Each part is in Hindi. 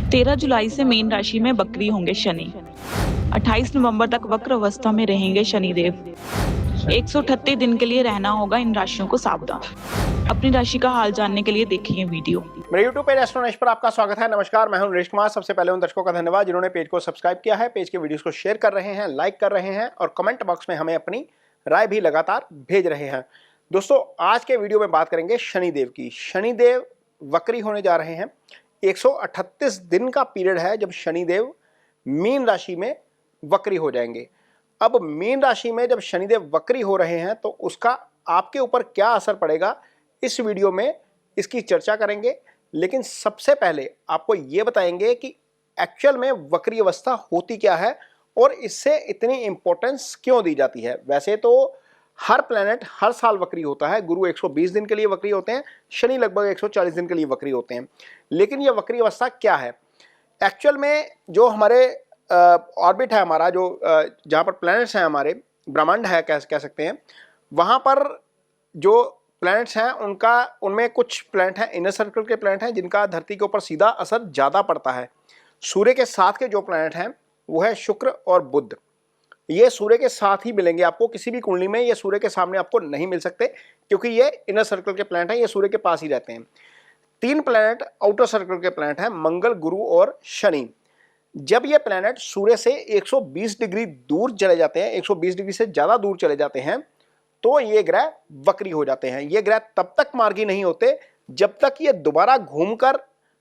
13 जुलाई से मीन राशि में वक्री होंगे शनि। 28 नवंबर तक वक्र अवस्था में रहेंगे शनिदेव। 138 दिन के लिए रहना होगा इन राशियों को सावधान। अपनी राशि का हाल जानने के लिए देखिए वीडियो। मेरे यूट्यूब पेज एस्ट्रोनॉश पर आपका स्वागत है। नमस्कार, मैं हूं नरेश कुमार। सबसे पहले उन दर्शकों का धन्यवाद जिन्होंने पेज को सब्सक्राइब किया है, पेज के वीडियोस को शेयर कर रहे हैं, लाइक कर रहे हैं और कमेंट बॉक्स में हमें अपनी राय भी लगातार भेज रहे हैं। दोस्तों, आज के वीडियो में बात करेंगे शनिदेव की। शनिदेव वक्री होने जा रहे हैं। 138 दिन का पीरियड है जब शनिदेव मीन राशि में वक्री हो जाएंगे। अब मीन राशि में जब शनिदेव वक्री हो रहे हैं तो उसका आपके ऊपर क्या असर पड़ेगा, इस वीडियो में इसकी चर्चा करेंगे। लेकिन सबसे पहले आपको यह बताएंगे कि एक्चुअल में वक्री अवस्था होती क्या है और इससे इतनी इंपॉर्टेंस क्यों दी जाती है। वैसे तो हर प्लैनेट हर साल वक्री होता है। गुरु 120 दिन के लिए वक्री होते हैं, शनि लगभग 140 दिन के लिए वक्री होते हैं। लेकिन यह वक्री अवस्था क्या है एक्चुअल में? जो हमारे ऑर्बिट है हमारा, जो जहाँ पर प्लैनेट्स हैं, हमारे ब्रह्मांड है कह सकते हैं, वहाँ पर जो प्लैनेट्स हैं उनमें कुछ प्लैनेट हैं इनर सर्कल के प्लैनेट हैं जिनका धरती के ऊपर सीधा असर ज़्यादा पड़ता है। सूर्य के साथ के जो प्लैनेट हैं वो है शुक्र और बुध। ये सूर्य के साथ ही मिलेंगे आपको, किसी भी कुंडली में ये सूर्य के सामने आपको नहीं मिल सकते क्योंकि ये इनर सर्कल के प्लैनेट हैं, ये सूर्य के पास ही रहते हैं। 3 प्लैनेट आउटर सर्कल के प्लैनेट हैं, मंगल, गुरु और शनि। जब ये प्लैनेट सूर्य से 120 डिग्री दूर चले जाते हैं, 120 डिग्री से ज़्यादा दूर चले जाते हैं, तो ये ग्रह वक्री हो जाते हैं। ये ग्रह तब तक मार्गी नहीं होते जब तक ये दोबारा घूमकर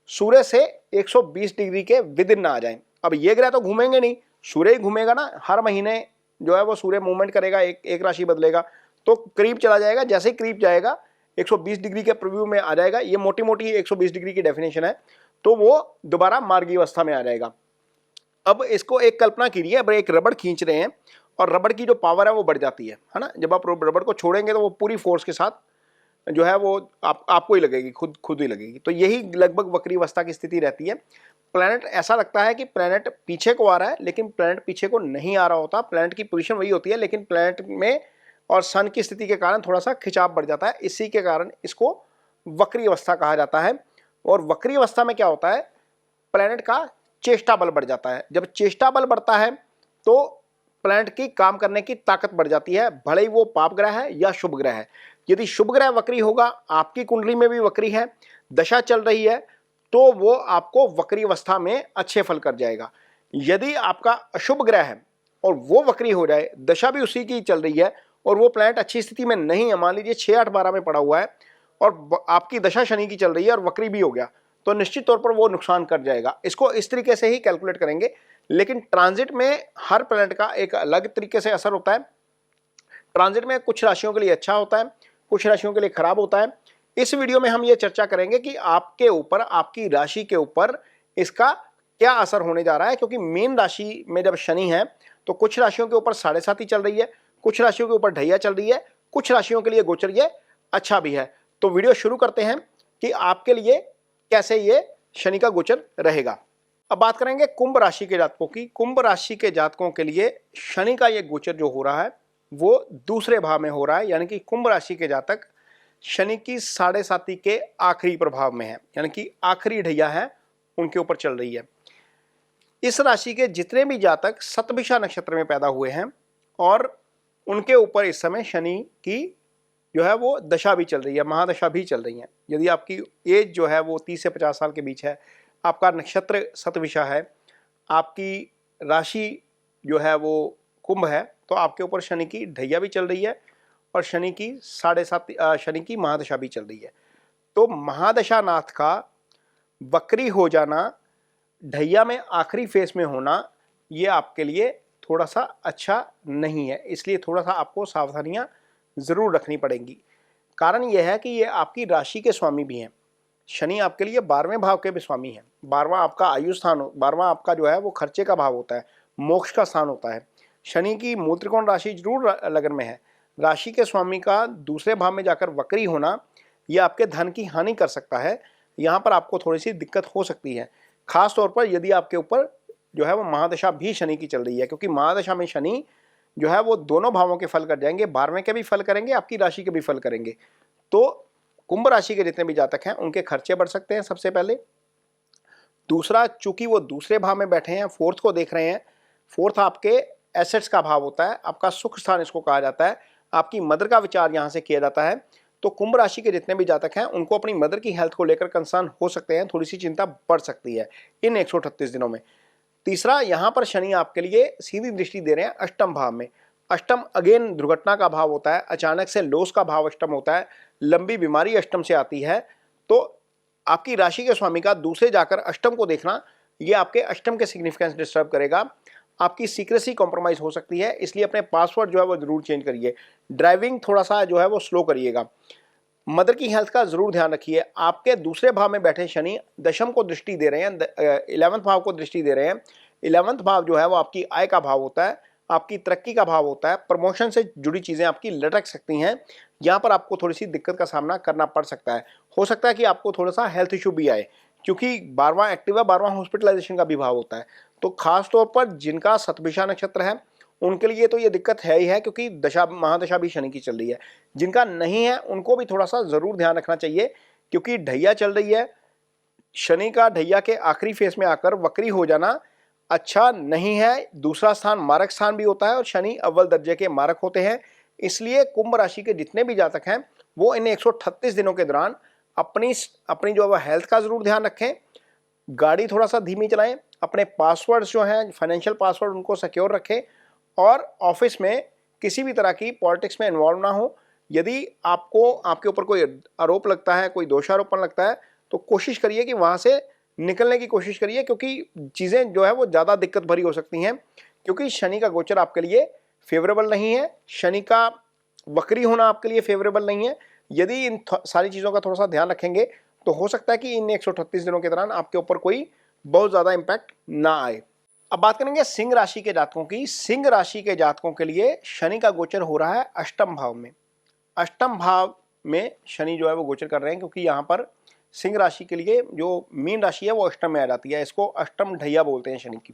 सूर्य से 120 डिग्री के विदिन ना आ जाएं। अब ये ग्रह तो घूमेंगे नहीं, सूर्य ही घूमेगा ना। हर महीने जो है वो सूर्य मूवमेंट करेगा, एक राशि बदलेगा, तो करीब चला जाएगा। जैसे ही करीब जाएगा 120 डिग्री के प्रीव्यू में आ जाएगा, ये मोटी मोटी 120 डिग्री की डेफिनेशन है, तो वो दोबारा मार्गी अवस्था में आ जाएगा। अब इसको एक कल्पना कीजिए, अब एक रबड़ खींच रहे हैं और रबड़ की जो पावर है वो बढ़ जाती है ना। जब आप रबड़ को छोड़ेंगे तो वो पूरी फोर्स के साथ जो है वो आपको ही लगेगी, खुद ही लगेगी। तो यही लगभग वक्री अवस्था की स्थिति रहती है। प्लैनेट ऐसा लगता है कि प्लैनेट पीछे को आ रहा है, लेकिन प्लैनेट पीछे को नहीं आ रहा होता। प्लैनेट की पोजीशन वही होती है, लेकिन प्लैनेट में और सन की स्थिति के कारण थोड़ा सा खिंचाव बढ़ जाता है। इसी के कारण इसको वक्री अवस्था कहा जाता है। और वक्री अवस्था में क्या होता है, प्लैनेट का चेष्टा बल बढ़ जाता है। जब चेष्टा बल बढ़ता है तो प्लैनेट की काम करने की ताकत बढ़ जाती है, भले ही वो पाप ग्रह है या शुभ ग्रह है। यदि शुभ ग्रह वक्री होगा, आपकी कुंडली में भी वक्री है, दशा चल रही है, तो वो आपको वक्री अवस्था में अच्छे फल कर जाएगा। यदि आपका अशुभ ग्रह है और वो वक्री हो जाए, दशा भी उसी की चल रही है और वो प्लैनेट अच्छी स्थिति में नहीं है, मान लीजिए 6, 8, 12 में पड़ा हुआ है और आपकी दशा शनि की चल रही है और वक्री भी हो गया, तो निश्चित तौर पर वो नुकसान कर जाएगा। इसको इस तरीके से ही कैलकुलेट करेंगे। लेकिन ट्रांजिट में हर प्लैनेट का एक अलग तरीके से असर होता है। ट्रांजिट में कुछ राशियों के लिए अच्छा होता है, कुछ राशियों के लिए खराब होता है। इस वीडियो में हम ये चर्चा करेंगे कि आपके ऊपर, आपकी राशि के ऊपर इसका क्या असर होने जा रहा है। क्योंकि मीन राशि में जब शनि है तो कुछ राशियों के ऊपर 7.5 चल रही है, कुछ राशियों के ऊपर ढैया चल रही है, कुछ राशियों के लिए गोचर ये अच्छा भी है। तो वीडियो शुरू करते हैं कि आपके लिए कैसे ये शनि का गोचर रहेगा। अब बात करेंगे कुंभ राशि के जातकों की। कुंभ राशि के जातकों के लिए शनि का ये गोचर जो हो रहा है वो दूसरे भाव में हो रहा है, यानी कि कुंभ राशि के जातक शनि की 7.5 के आखिरी प्रभाव में है, यानी कि आखिरी ढैया है उनके ऊपर चल रही है। इस राशि के जितने भी जातक शतभिषा नक्षत्र में पैदा हुए हैं और उनके ऊपर इस समय शनि की जो है वो दशा भी चल रही है, महादशा भी चल रही है। यदि आपकी एज जो है वो 30 से 50 साल के बीच है, आपका नक्षत्र शतभिषा है, आपकी राशि जो है वो कुंभ है, तो आपके ऊपर शनि की ढैया भी चल रही है और शनि की 7.5 शनि की महादशा भी चल रही है। तो महादशा नाथ का वक्री हो जाना, ढैया में आखिरी फेस में होना, ये आपके लिए थोड़ा सा अच्छा नहीं है। इसलिए थोड़ा सा आपको सावधानियां जरूर रखनी पड़ेंगी। कारण यह है कि ये आपकी राशि के स्वामी भी हैं। शनि आपके लिए 12वें भाव के भी स्वामी हैं। 12वां आपका आयु स्थान, 12वां आपका जो है वो खर्चे का भाव होता है, मोक्ष का स्थान होता है। शनि की मूल त्रिकोण राशि जरूर लगन में है। राशि के स्वामी का दूसरे भाव में जाकर वक्री होना यह आपके धन की हानि कर सकता है। यहाँ पर आपको थोड़ी सी दिक्कत हो सकती है, खास तौर पर यदि आपके ऊपर जो है वो महादशा भी शनि की चल रही है। क्योंकि महादशा में शनि जो है वो दोनों भावों के फल कर जाएंगे, 12वें के भी फल करेंगे, आपकी राशि के भी फल करेंगे। तो कुंभ राशि के जितने भी जातक हैं उनके खर्चे बढ़ सकते हैं सबसे पहले। दूसरा, चूंकि वो दूसरे भाव में बैठे हैं, फोर्थ को देख रहे हैं। फोर्थ आपके एसेट्स का भाव होता है, आपका सुख स्थान इसको कहा जाता है। आपकी मदर का विचार यहाँ से किया जाता है। तो कुंभ राशि के जितने भी जातक हैं उनको अपनी मदर की हेल्थ को लेकर कंसर्न हो सकते हैं, थोड़ी सी चिंता बढ़ सकती है इन 138 दिनों में। तीसरा, यहाँ पर शनि आपके लिए सीधी दृष्टि दे रहे हैं अष्टम भाव में। अष्टम अगेन दुर्घटना का भाव होता है, अचानक से लॉस का भाव अष्टम होता है, लंबी बीमारी अष्टम से आती है। तो आपकी राशि के स्वामी का दूसरे जाकर अष्टम को देखना, ये आपके अष्टम के सिग्निफिकेंस डिस्टर्ब करेगा। आपकी सीक्रेसी कॉम्प्रोमाइज हो सकती है, इसलिए अपने पासवर्ड जो है वो जरूर चेंज करिए। ड्राइविंग थोड़ा सा जो है वो स्लो करिएगा। मदर की हेल्थ का जरूर ध्यान रखिए। आपके दूसरे भाव में बैठे शनि दशम को दृष्टि दे रहे हैं, 11वें भाव को दृष्टि दे रहे हैं। 11वां भाव जो है वो आपकी आय का भाव होता है, आपकी तरक्की का भाव होता है। प्रमोशन से जुड़ी चीजें आपकी लटक सकती हैं, यहाँ पर आपको थोड़ी सी दिक्कत का सामना करना पड़ सकता है। हो सकता है कि आपको थोड़ा सा हेल्थ इशू भी आए, क्योंकि 12वां एक्टिव है, 12वां हॉस्पिटलाइजेशन का भी भाव होता है। तो खास तौर पर जिनका शतभिषा नक्षत्र है उनके लिए तो ये दिक्कत है ही है, क्योंकि दशा महादशा भी शनि की चल रही है। जिनका नहीं है उनको भी थोड़ा सा जरूर ध्यान रखना चाहिए, क्योंकि ढैया चल रही है। शनि का ढैया के आखिरी फेस में आकर वक्री हो जाना अच्छा नहीं है। दूसरा स्थान मारक स्थान भी होता है और शनि अव्वल दर्जे के मारक होते हैं। इसलिए कुंभ राशि के जितने भी जातक हैं वो इन 138 दिनों के दौरान अपनी जो है हेल्थ का जरूर ध्यान रखें। गाड़ी थोड़ा सा धीमी चलाएं, अपने पासवर्ड्स जो हैं फाइनेंशियल पासवर्ड उनको सिक्योर रखें, और ऑफिस में किसी भी तरह की पॉलिटिक्स में इन्वॉल्व ना हो। यदि आपको आपके ऊपर कोई आरोप लगता है, कोई दोषारोपण लगता है, तो कोशिश करिए कि वहाँ से निकलने की कोशिश करिए, क्योंकि चीज़ें जो है वो ज़्यादा दिक्कत भरी हो सकती हैं, क्योंकि शनि का गोचर आपके लिए फेवरेबल नहीं है। शनि का वक्री होना आपके लिए फेवरेबल नहीं है। यदि इन सारी चीज़ों का थोड़ा सा ध्यान रखेंगे तो हो सकता है कि इन 138 दिनों के दौरान आपके ऊपर कोई बहुत ज़्यादा इम्पैक्ट ना आए। अब बात करेंगे सिंह राशि के जातकों की। सिंह राशि के जातकों के लिए शनि का गोचर हो रहा है अष्टम भाव में। अष्टम भाव में शनि जो है वो गोचर कर रहे हैं, क्योंकि यहाँ पर सिंह राशि के लिए जो मीन राशि है वो अष्टम में आ जाती है। इसको अष्टम ढैया बोलते हैं शनि की।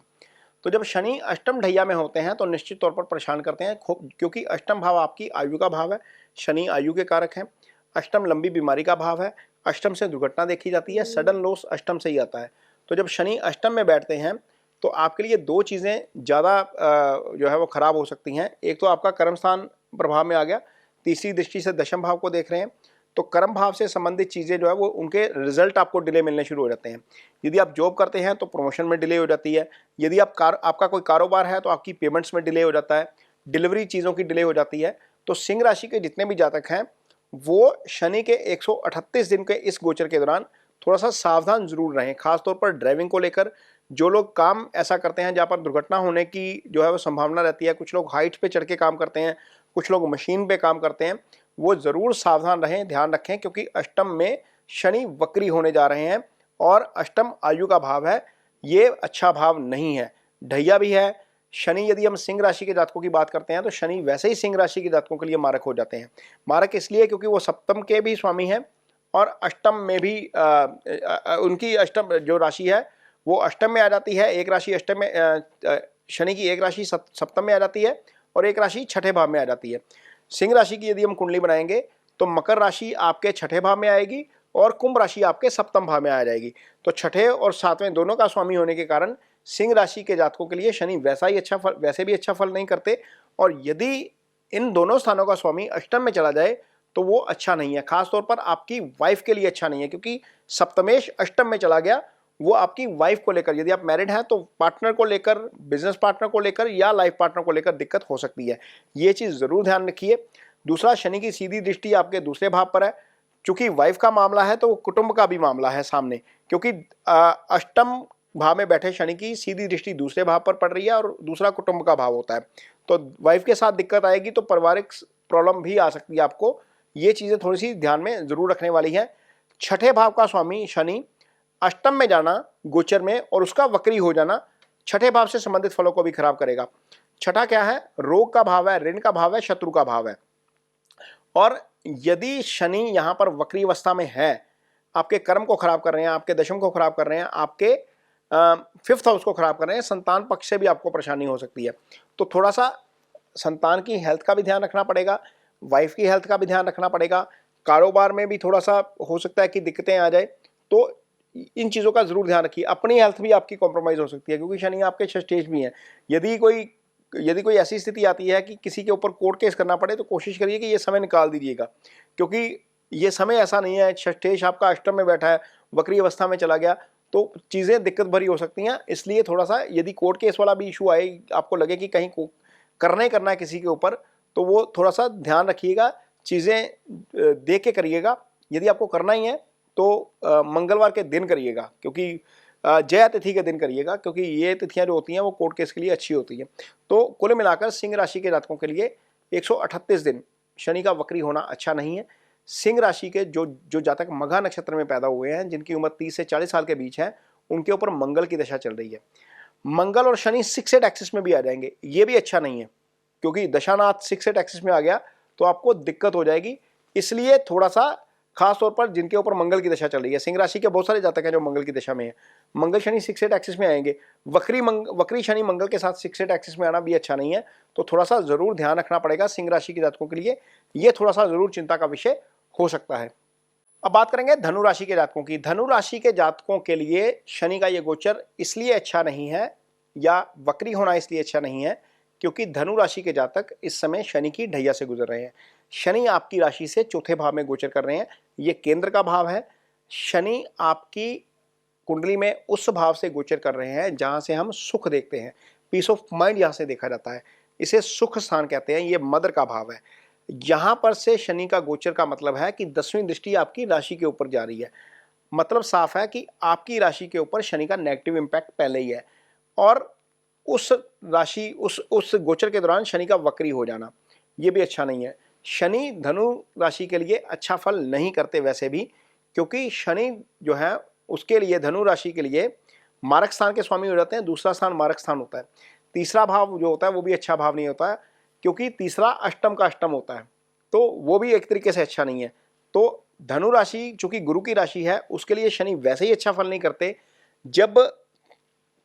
तो जब शनि अष्टम ढैया में होते हैं तो निश्चित तौर पर परेशान करते हैं, क्योंकि अष्टम भाव आपकी आयु का भाव है। शनि आयु के कारक हैं। अष्टम लंबी बीमारी का भाव है। अष्टम से दुर्घटना देखी जाती है, सडन लॉस अष्टम से ही आता है। तो जब शनि अष्टम में बैठते हैं तो आपके लिए दो चीज़ें ज़्यादा जो है वो खराब हो सकती हैं। एक तो आपका कर्म स्थान प्रभाव में आ गया, तीसरी दृष्टि से दशम भाव को देख रहे हैं, तो कर्म भाव से संबंधित चीज़ें जो है वो उनके रिजल्ट आपको डिले मिलने शुरू हो जाते हैं। यदि आप जॉब करते हैं तो प्रमोशन में डिले हो जाती है। यदि आपका कोई कारोबार है तो आपकी पेमेंट्स में डिले हो जाता है, डिलीवरी चीज़ों की डिले हो जाती है। तो सिंह राशि के जितने भी जातक हैं वो शनि के 138 दिन के इस गोचर के दौरान थोड़ा सा सावधान जरूर रहें, खासतौर पर ड्राइविंग को लेकर। जो लोग काम ऐसा करते हैं जहाँ पर दुर्घटना होने की जो है वो संभावना रहती है, कुछ लोग हाइट पे चढ़ के काम करते हैं, कुछ लोग मशीन पे काम करते हैं, वो ज़रूर सावधान रहें, ध्यान रखें, क्योंकि अष्टम में शनि वक्री होने जा रहे हैं और अष्टम आयु का भाव है। ये अच्छा भाव नहीं है, ढैया भी है। शनि, यदि हम सिंह राशि के जातकों की बात करते हैं तो शनि वैसे ही सिंह राशि के जातकों के लिए मारक हो जाते हैं। मारक इसलिए क्योंकि वो सप्तम के भी स्वामी हैं और अष्टम में भी उनकी अष्टम जो राशि है वो अष्टम में आ जाती है। एक राशि अष्टम में शनि की एक राशि सप्तम में आ जाती है और एक राशि छठे भाव में आ जाती है। सिंह राशि की यदि हम कुंडली बनाएंगे तो मकर राशि आपके छठे भाव में आएगी और कुंभ राशि आपके सप्तम भाव में आ जाएगी। तो छठे और सातवें दोनों का स्वामी होने के कारण सिंह राशि के जातकों के लिए शनि वैसे भी अच्छा फल नहीं करते, और यदि इन दोनों स्थानों का स्वामी अष्टम में चला जाए तो वो अच्छा नहीं है। खासतौर पर आपकी वाइफ के लिए अच्छा नहीं है, क्योंकि सप्तमेश अष्टम में चला गया, वो आपकी वाइफ को लेकर, यदि आप मैरिड हैं तो पार्टनर को लेकर, बिजनेस पार्टनर को लेकर या लाइफ पार्टनर को लेकर दिक्कत हो सकती है। ये चीज़ ज़रूर ध्यान रखिए। दूसरा, शनि की सीधी दृष्टि आपके दूसरे भाव पर है। चूंकि वाइफ का मामला है तो वो कुटुंब का भी मामला है सामने, क्योंकि अष्टम भाव में बैठे शनि की सीधी दृष्टि दूसरे भाव पर पड़ रही है और दूसरा कुटुंब का भाव होता है। तो वाइफ के साथ दिक्कत आएगी तो पारिवारिक प्रॉब्लम भी आ सकती है आपको। ये चीज़ें थोड़ी सी ध्यान में ज़रूर रखने वाली हैं। छठे भाव का स्वामी शनि अष्टम में जाना गोचर में और उसका वक्री हो जाना छठे भाव से संबंधित फलों को भी खराब करेगा। छठा क्या है? रोग का भाव है, ऋण का भाव है, शत्रु का भाव है। और यदि शनि यहाँ पर वक्री अवस्था में है, आपके कर्म को खराब कर रहे हैं, आपके दशम को खराब कर रहे हैं, आपके फिफ्थ हाउस को खराब कर रहे हैं, संतान पक्ष से भी आपको परेशानी हो सकती है। तो थोड़ा सा संतान की हेल्थ का भी ध्यान रखना पड़ेगा, वाइफ की हेल्थ का भी ध्यान रखना पड़ेगा। कारोबार में भी थोड़ा सा हो सकता है कि दिक्कतें आ जाए। तो इन चीज़ों का ज़रूर ध्यान रखिए। अपनी हेल्थ भी आपकी कॉम्प्रोमाइज़ हो सकती है, क्योंकि शनि आपके षष्ठेश भी हैं। यदि कोई ऐसी स्थिति आती है कि किसी के ऊपर कोर्ट केस करना पड़े, तो कोशिश करिए कि ये समय निकाल दीजिएगा, क्योंकि ये समय ऐसा नहीं है। षष्ठेश आपका अष्टम में बैठा है, वक्री अवस्था में चला गया, तो चीज़ें दिक्कत भरी हो सकती हैं। इसलिए थोड़ा सा यदि कोर्ट केस वाला भी इशू आए, आपको लगे कि कहीं को करना है किसी के ऊपर, तो वो थोड़ा सा ध्यान रखिएगा, चीज़ें देख के करिएगा। यदि आपको करना ही है तो मंगलवार के दिन करिएगा, क्योंकि जया तिथि के दिन करिएगा, क्योंकि ये तिथियां जो होती हैं वो कोर्ट केस के लिए अच्छी होती हैं। तो कुल मिलाकर सिंह राशि के जातकों के लिए 138 दिन शनि का वक्री होना अच्छा नहीं है। सिंह राशि के जो जातक मघा नक्षत्र में पैदा हुए हैं, जिनकी उम्र 30 से 40 साल के बीच है, उनके ऊपर मंगल की दशा चल रही है। मंगल और शनि 6 एक्सिस में भी आ जाएंगे, ये भी अच्छा नहीं है, क्योंकि दशानाथ 6 एक्सिस में आ गया तो आपको दिक्कत हो जाएगी। इसलिए थोड़ा सा खास तौर पर जिनके ऊपर मंगल की दशा चल रही है, सिंह राशि के बहुत सारे जातक हैं जो मंगल की दशा में है, मंगल शनि 6 एक्सिस में आएंगे। वक्री शनि मंगल के साथ 6 एक्सिस में आना भी अच्छा नहीं है, तो थोड़ा सा जरूर ध्यान रखना पड़ेगा सिंह राशि के जातकों के लिए। ये थोड़ा सा जरूर चिंता का विषय हो सकता है। अब बात करेंगे धनु राशि के जातकों की। धनु राशि के जातकों के लिए शनि का ये गोचर इसलिए अच्छा नहीं है, या वक्री होना इसलिए अच्छा नहीं है, क्योंकि धनु राशि के जातक इस समय शनि की ढैया से गुजर रहे हैं। शनि आपकी राशि से चौथे भाव में गोचर कर रहे हैं, ये केंद्र का भाव है। शनि आपकी कुंडली में उस भाव से गोचर कर रहे हैं जहां से हम सुख देखते हैं, पीस ऑफ माइंड यहां से देखा जाता है, इसे सुख स्थान कहते हैं, ये मदर का भाव है। यहां पर से शनि का गोचर का मतलब है कि 10वीं दृष्टि आपकी राशि के ऊपर जा रही है। मतलब साफ है कि आपकी राशि के ऊपर शनि का नेगेटिव इंपैक्ट पहले ही है, और उस राशि उस गोचर के दौरान शनि का वक्री हो जाना ये भी अच्छा नहीं है। शनि धनु राशि के लिए अच्छा फल नहीं करते वैसे भी, क्योंकि शनि जो है उसके लिए, धनु राशि के लिए मारक स्थान के स्वामी हो जाते हैं। दूसरा स्थान मारक स्थान होता है। तीसरा भाव जो होता है वो भी अच्छा भाव नहीं होता है, क्योंकि तीसरा अष्टम का अष्टम होता है, तो वो भी एक तरीके से अच्छा नहीं है। तो धनु राशि चूंकि गुरु की राशि है, उसके लिए शनि वैसे ही अच्छा फल नहीं करते। जब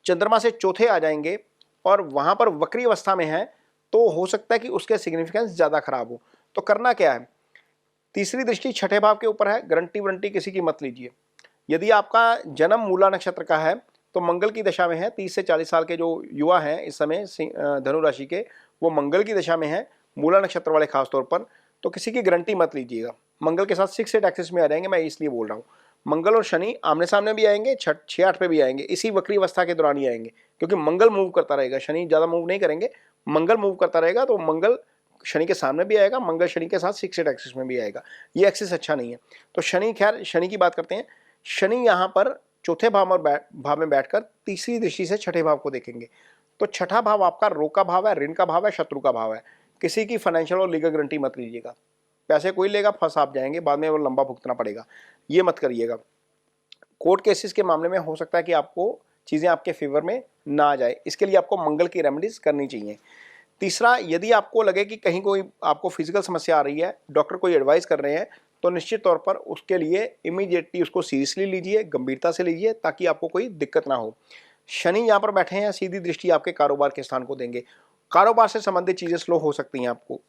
चंद्रमा से चौथे आ जाएंगे और वहां पर वक्री अवस्था में है, तो हो सकता है कि उसके सिग्निफिकेंस ज्यादा खराब हो। तो करना क्या है, तीसरी दृष्टि छठे भाव के ऊपर है, गारंटी वारंटी किसी की मत लीजिए। यदि आपका जन्म मूला नक्षत्र का है तो मंगल की दशा में है। 30 से 40 साल के जो युवा हैं इस समय धनु राशि के, वो मंगल की दशा में है, मूला नक्षत्र वाले खास तौर पर, तो किसी की गारंटी मत लीजिएगा। मंगल के साथ 6 एक्सिस में आ जाएंगे, मैं इसलिए बोल रहा हूँ। मंगल और शनि आमने सामने भी आएंगे, 6-8 पे भी आएंगे, इसी वक्री अवस्था के दौरान ही आएंगे, क्योंकि मंगल मूव करता रहेगा, शनि ज़्यादा मूव नहीं करेंगे, मंगल मूव करता रहेगा। तो मंगल शनि के सामने भी आएगा, मंगल शनि के साथ 6 एक्सिस में भी आएगा, ये एक्सिस अच्छा नहीं है। तो शनि, खैर शनि की बात करते हैं। शनि यहाँ पर चौथे भाव में बैठकर तीसरी दृष्टि से छठे भाव को देखेंगे। तो छठा भाव आपका रोग का भाव है, ऋण का भाव है, शत्रु का भाव है। किसी की फाइनेंशियल और लीगल गारंटी मत लीजिएगा। पैसे कोई लेगा, फंस आप जाएंगे, बाद में वो लंबा भुगतना पड़ेगा, ये मत करिएगा। कोर्ट केसेस के मामले में हो सकता है कि आपको चीज़ें आपके फेवर में ना आ जाए, इसके लिए आपको मंगल की रेमेडीज करनी चाहिए। तीसरा, यदि आपको लगे कि कहीं कोई आपको फिजिकल समस्या आ रही है, डॉक्टर कोई एडवाइस कर रहे हैं, तो निश्चित तौर पर उसके लिए इमीडिएटली उसको सीरियसली लीजिए, गंभीरता से लीजिए, ताकि आपको कोई दिक्कत ना हो। शनि यहाँ पर बैठे हैं, सीधी दृष्टि आपके कारोबार के स्थान को देंगे। कारोबार से संबंधित चीज़ें स्लो हो सकती हैं आपको।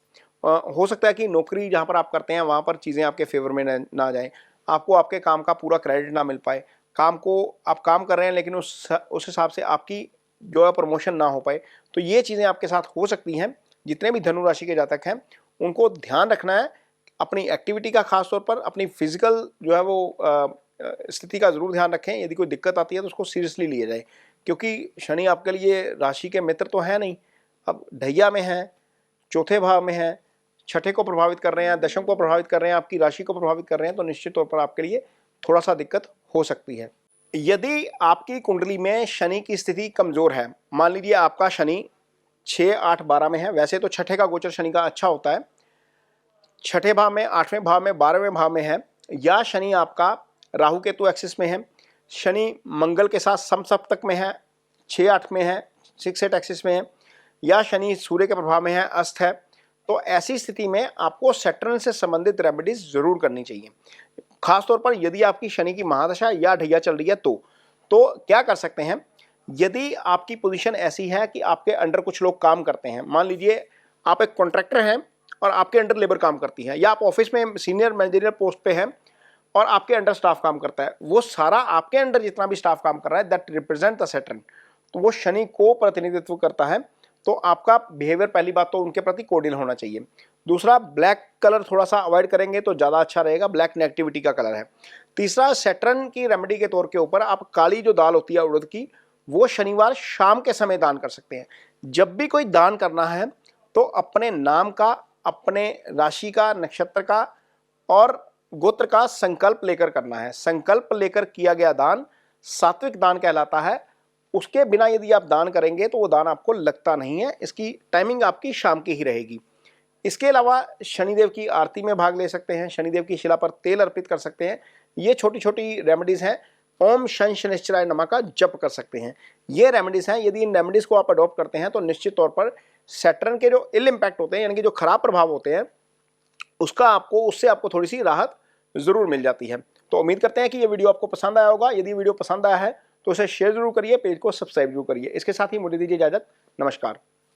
हो सकता है कि नौकरी जहाँ पर आप करते हैं वहाँ पर चीज़ें आपके फेवर में ना आ जाएँ, आपको आपके काम का पूरा क्रेडिट ना मिल पाए, काम को आप काम कर रहे हैं लेकिन उस हिसाब से आपकी जो है प्रमोशन ना हो पाए, तो ये चीज़ें आपके साथ हो सकती हैं। जितने भी धनु राशि के जातक हैं उनको ध्यान रखना है अपनी एक्टिविटी का, खास तौर पर अपनी फिजिकल जो है वो स्थिति का ज़रूर ध्यान रखें। यदि कोई दिक्कत आती है तो उसको सीरियसली लिया जाए, क्योंकि शनि आपके लिए राशि के मित्र तो है नहीं, अब ढैया में है, चौथे भाव में है, छठे को प्रभावित कर रहे हैं, दशम को प्रभावित कर रहे हैं, आपकी राशि को प्रभावित कर रहे हैं, तो निश्चित तौर पर आपके लिए थोड़ा सा दिक्कत हो सकती है। यदि आपकी कुंडली में शनि की स्थिति कमजोर है, मान लीजिए आपका शनि 6, 8, 12 में है, वैसे तो छठे का गोचर शनि का अच्छा होता है, छठे भाव में, 8वें भाव में, 12वें भाव में है, या शनि आपका राहु केतु एक्सिस में है, शनि मंगल के साथ समसप्तक में है, 6-8 में है, 6-8 एक्सिस में है, या शनि सूर्य के प्रभाव में है, अस्त है, तो ऐसी स्थिति में आपको सैटर्न से संबंधित रेमेडीज जरूर करनी चाहिए। खासतौर पर यदि आपकी शनि की महादशा या ढैया चल रही है तो क्या कर सकते हैं, यदि आपकी पोजीशन ऐसी है कि आपके अंडर कुछ लोग काम करते हैं, मान लीजिए आप एक कॉन्ट्रैक्टर हैं और आपके अंडर लेबर काम करती है, या आप ऑफिस में सीनियर मैनेजरियल पोस्ट पे हैं, और आपके अंडर स्टाफ काम करता है, वो सारा आपके अंडर जितना भी स्टाफ काम कर रहा है दैट रिप्रेजेंट द सैटर्न, तो वो शनि को प्रतिनिधित्व करता है। तो आपका बिहेवियर पहली बात तो उनके प्रति कोर्डियल होना चाहिए। दूसरा, ब्लैक कलर थोड़ा सा अवॉइड करेंगे तो ज़्यादा अच्छा रहेगा, ब्लैक नेगेटिविटी का कलर है। तीसरा, सैटर्न की रेमेडी के तौर के ऊपर आप काली जो दाल होती है उड़द की, वो शनिवार शाम के समय दान कर सकते हैं। जब भी कोई दान करना है तो अपने नाम का, अपने राशि का, नक्षत्र का और गोत्र का संकल्प लेकर करना है। संकल्प लेकर किया गया दान सात्विक दान कहलाता है। उसके बिना यदि आप दान करेंगे तो वो दान आपको लगता नहीं है। इसकी टाइमिंग आपकी शाम की ही रहेगी। इसके अलावा शनिदेव की आरती में भाग ले सकते हैं, शनिदेव की शिला पर तेल अर्पित कर सकते हैं। ये छोटी छोटी रेमेडीज हैं। ओम शन शनिश्चराय नमः का जप कर सकते हैं। ये रेमेडीज हैं। यदि इन रेमेडीज को आप अडॉप्ट करते हैं तो निश्चित तौर पर सैटर्न के जो इल इम्पैक्ट होते हैं, यानी कि जो खराब प्रभाव होते हैं, उससे आपको थोड़ी सी राहत जरूर मिल जाती है। तो उम्मीद करते हैं कि ये वीडियो आपको पसंद आया होगा। यदि वीडियो पसंद आया है तो उसे शेयर जरूर करिए, पेज को सब्सक्राइब जरूर करिए। इसके साथ ही मुझे दीजिए इजाजत। नमस्कार।